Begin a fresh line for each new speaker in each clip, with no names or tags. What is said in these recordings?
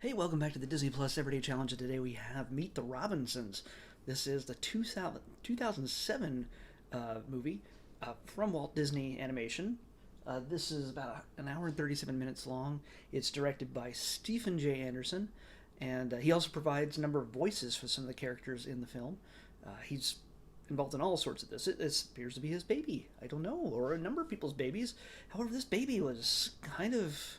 Hey, welcome back to the Disney Plus Everyday Challenge. Today we have Meet the Robinsons. This is the 2007 movie from Walt Disney Animation. This is about an hour and 37 minutes long. It's directed by Stephen J. Anderson, and he also provides a number of voices for some of the characters in the film. He's involved in all sorts of this. This appears to be his baby. I don't know, or a number of people's babies. However, this baby was kind of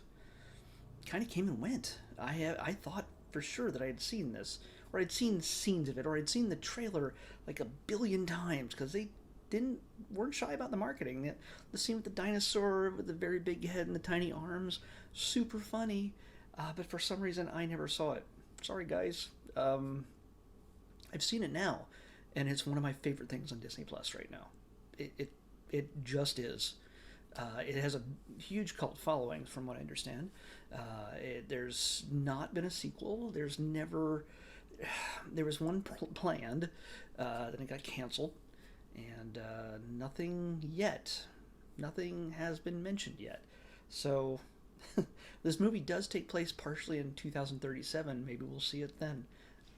came and went. I thought for sure that I had seen this, or I'd seen scenes of it, or I'd seen the trailer like a billion times because they didn't weren't shy about the marketing. The scene with the dinosaur with the very big head and the tiny arms, super funny, but for some reason I never saw it. Sorry, guys. I've seen it now, and it's one of my favorite things on Disney Plus right now. It just is. It has a huge cult following, from what I understand. There's not been a sequel. There's never. There was one planned, then it got canceled, and nothing yet. Nothing has been mentioned yet. So, this movie does take place partially in 2037. Maybe we'll see it then.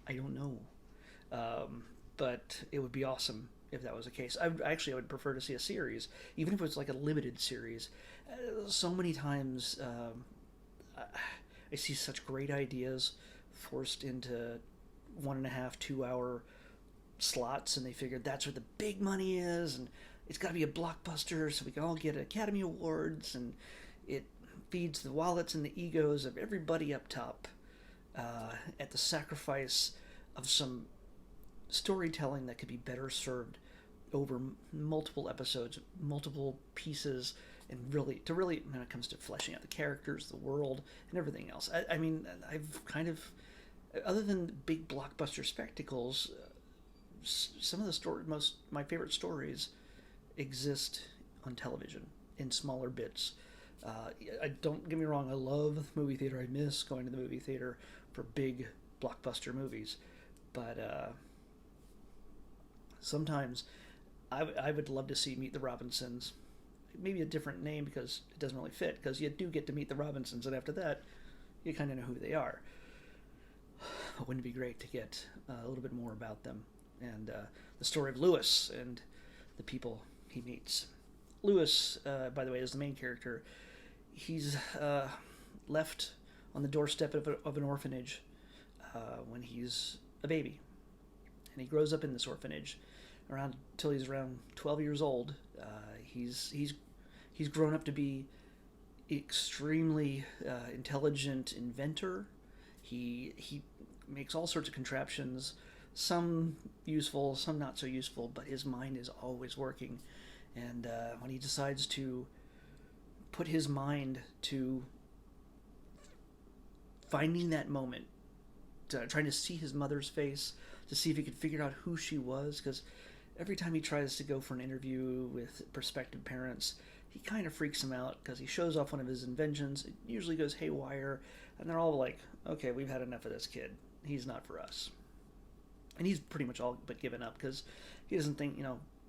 I don't know. But it would be awesome if that was the case. I would prefer to see a series, even if it's like a limited series. So many times, I see such great ideas forced into 1.5, 2 hour slots, and they figured that's where the big money is, and it's got to be a blockbuster so we can all get Academy Awards, and it feeds the wallets and the egos of everybody up top at the sacrifice of some storytelling that could be better served over multiple episodes, multiple pieces, and really, when it comes to fleshing out the characters, the world, and everything else. I mean, I've kind of, other than big blockbuster spectacles, some of the my favorite stories exist on television in smaller bits. I don't get me wrong, I love the movie theater. I miss going to the movie theater for big blockbuster movies, but sometimes I would love to see Meet the Robinsons. Maybe a different name because it doesn't really fit, because you do get to meet the Robinsons, and after that, you kind of know who they are. But wouldn't it be great to get a little bit more about them and the story of Lewis and the people he meets? Lewis, by the way, is the main character. He's left on the doorstep of an orphanage when he's a baby, and he grows up in this orphanage around till he's around 12 years old. He's grown up to be extremely intelligent inventor. He makes all sorts of contraptions, some useful, some not so useful, but his mind is always working. And when he decides to put his mind to finding that moment, trying to see his mother's face, to see if he could figure out who she was, because every time he tries to go for an interview with prospective parents, he kind of freaks them out because he shows off one of his inventions. It usually goes haywire, and they're all like, okay, we've had enough of this kid. He's not for us. And he's pretty much all but given up because he doesn't think,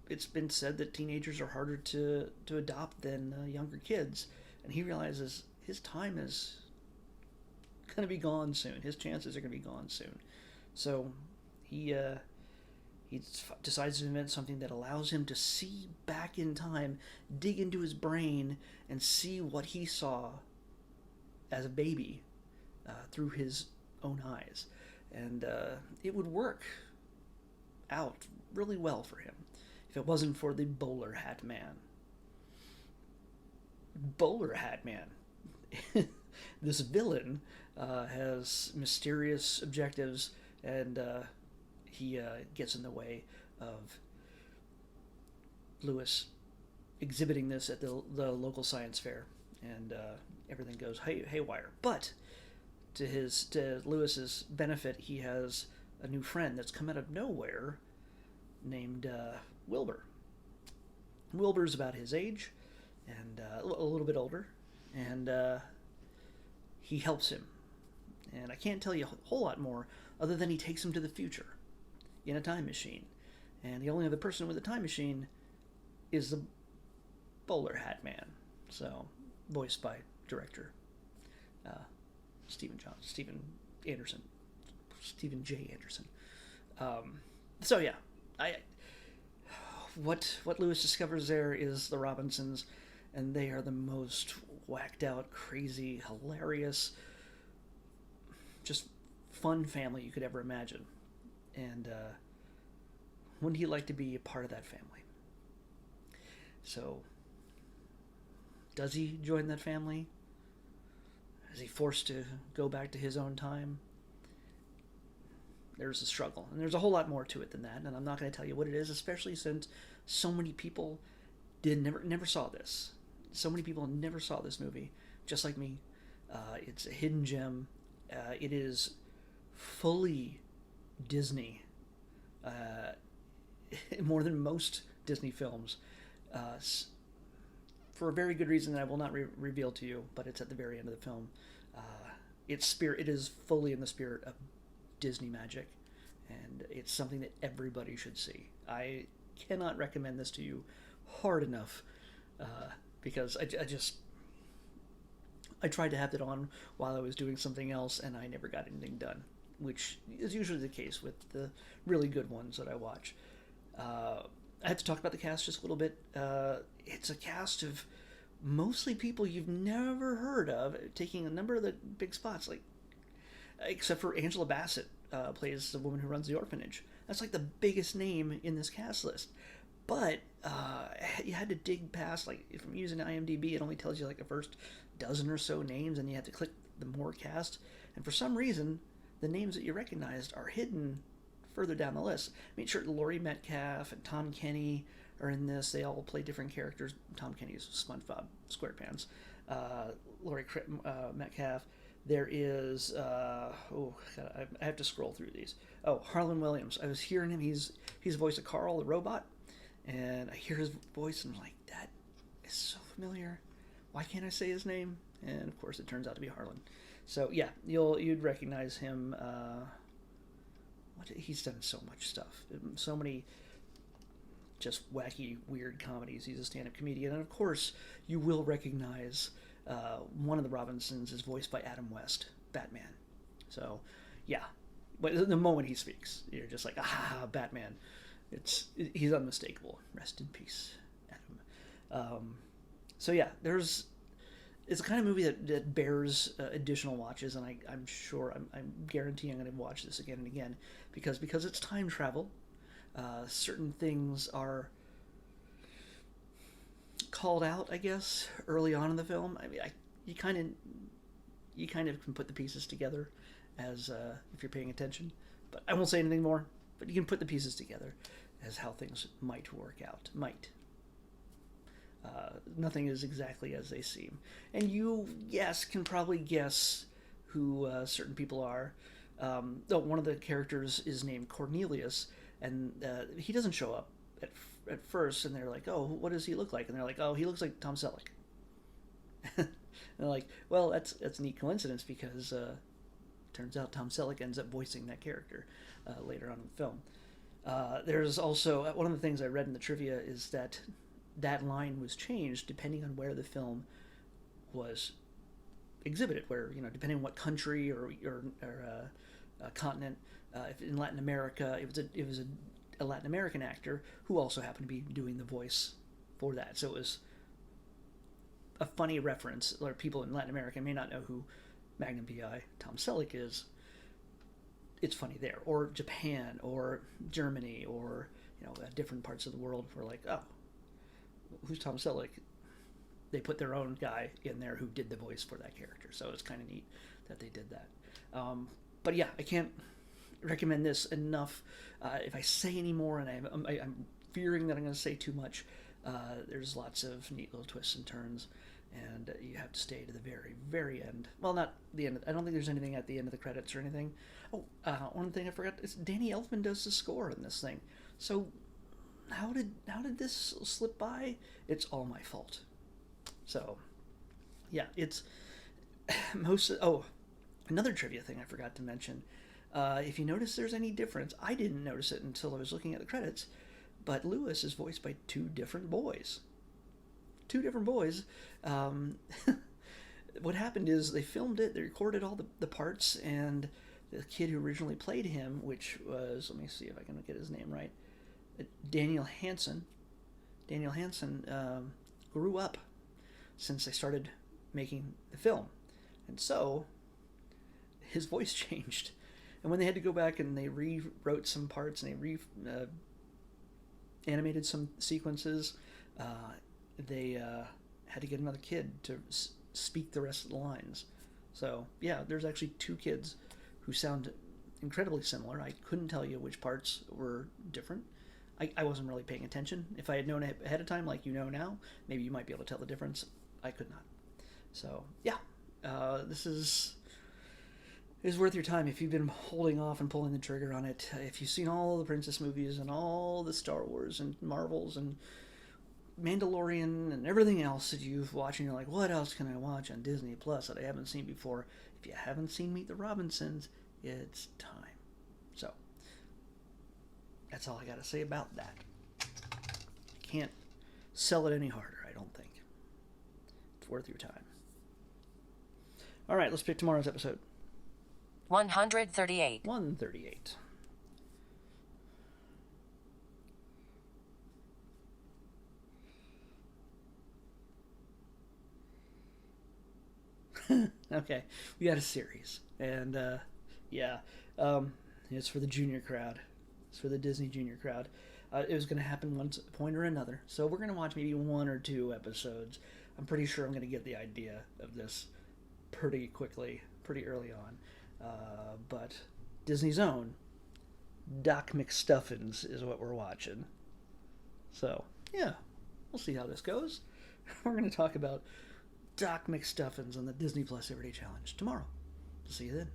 it's been said that teenagers are harder to adopt than younger kids. And he realizes his time is going to be gone soon. His chances are going to be gone soon. So he decides to invent something that allows him to see back in time, dig into his brain, and see what he saw as a baby through his own eyes. And it would work out really well for him if it wasn't for the bowler hat man. Bowler hat man. This villain has mysterious objectives, and he gets in the way of Lewis exhibiting this at the local science fair, and everything goes haywire. But to Lewis's benefit, he has a new friend that's come out of nowhere named Wilbur. Wilbur's about his age and a little bit older, and he helps him. And I can't tell you a whole lot more other than he takes him to the future in a time machine. And the only other person with a time machine is the bowler hat man. So, voiced by director Stephen Anderson, Stephen J. Anderson. So yeah, I what Lewis discovers there is the Robinsons, and they are the most whacked out, crazy, hilarious, just fun family you could ever imagine. And wouldn't he like to be a part of that family? So, does he join that family? Is he forced to go back to his own time? There's a struggle, and there's a whole lot more to it than that, and I'm not going to tell you what it is, especially since so many people never saw this. So many people never saw this movie, just like me. It's a hidden gem. It is fully Disney, more than most Disney films, for a very good reason that I will not reveal to you, but it's at the very end of the film. It is fully in the spirit of Disney magic, and it's something that everybody should see. I cannot recommend this to you hard enough, because I tried to have it on while I was doing something else, and I never got anything done, which is usually the case with the really good ones that I watch. I had to talk about the cast just a little bit. It's a cast of mostly people you've never heard of, taking a number of the big spots, like except for Angela Bassett plays the woman who runs the orphanage. That's like the biggest name in this cast list. But you had to dig past, like, if I'm using IMDb, it only tells you like the first dozen or so names, and you have to click the more cast. And for some reason, the names that you recognized are hidden further down the list. I mean, sure, Laurie Metcalf and Tom Kenny are in this. They all play different characters. Tom Kenny's SpongeBob SquarePants. Laurie Metcalf. There is, I have to scroll through these. Oh, Harlan Williams. I was hearing him. He's voiced of Carl the robot, and I hear his voice, and I'm like, that is so familiar. Why can't I say his name? And of course, it turns out to be Harlan. So yeah, you'd recognize him. He's done so much stuff, so many just wacky, weird comedies. He's a stand-up comedian, and of course, you will recognize one of the Robinsons is voiced by Adam West, Batman. So, yeah, but the moment he speaks, you're just like, Batman. He's unmistakable. Rest in peace, Adam. So yeah, it's a kind of movie that bears additional watches, and I'm sure, I'm guaranteeing I'm going to watch this again and again, because it's time travel. Certain things are called out, I guess, early on in the film. I mean, you kind of can put the pieces together as if you're paying attention. But I won't say anything more. But you can put the pieces together as how things might work out. Nothing is exactly as they seem, and you, yes, can probably guess who certain people are. One of the characters is named Cornelius, and he doesn't show up at first, and they're like, oh, what does he look like? And they're like, oh, he looks like Tom Selleck. And they're like, well, that's a neat coincidence, because turns out Tom Selleck ends up voicing that character later on in the film. There's also, one of the things I read in the trivia is that line was changed depending on where the film was exhibited, where, depending on what country or continent. If in Latin America, it was a Latin American actor who also happened to be doing the voice for that. So it was a funny reference, or people in Latin America may not know who Magnum PI Tom Selleck is. It's funny there, or Japan, or Germany, or different parts of the world. We're like, oh, who's Tom Selleck? They put their own guy in there who did the voice for that character. So it's kind of neat that they did that. But yeah, I can't recommend this enough. If I say any more, and I'm fearing that I'm going to say too much, there's lots of neat little twists and turns, and you have to stay to the very, very end. Well, not the end. I don't think there's anything at the end of the credits or anything. Oh, one thing I forgot is Danny Elfman does the score in this thing. So how did this slip by? It's all my fault. So yeah, it's another trivia thing I forgot to mention. If you notice there's any difference, I didn't notice it until I was looking at the credits, but Lewis is voiced by two different boys. What happened is they filmed it, they recorded all the parts, and the kid who originally played him, which was, let me see if I can get his name right, Daniel Hansen. Daniel Hansen grew up since they started making the film, and so his voice changed. And when they had to go back and they rewrote some parts and they animated some sequences, they had to get another kid to speak the rest of the lines. So yeah, there's actually two kids who sound incredibly similar. I couldn't tell you which parts were different. I wasn't really paying attention. If I had known ahead of time, like you know now, maybe you might be able to tell the difference. I could not. So yeah, this is worth your time if you've been holding off and pulling the trigger on it. If you've seen all the Princess movies and all the Star Wars and Marvels and Mandalorian and everything else that you've watched, and you're like, what else can I watch on Disney Plus that I haven't seen before? If you haven't seen Meet the Robinsons, it's time. So that's all I got to say about that. I can't sell it any harder, I don't think. It's worth your time. All right, let's pick tomorrow's episode.
138.
138. Okay, we got a series, and it's for the junior crowd. It's for the Disney junior crowd. It was going to happen one point or another, so we're going to watch maybe 1 or 2 episodes. I'm pretty sure I'm going to get the idea of this pretty quickly, pretty early on. But Disney's own Doc McStuffins is what we're watching. So, yeah, we'll see how this goes. We're going to talk about Doc McStuffins on the Disney Plus Everyday Challenge tomorrow. See you then.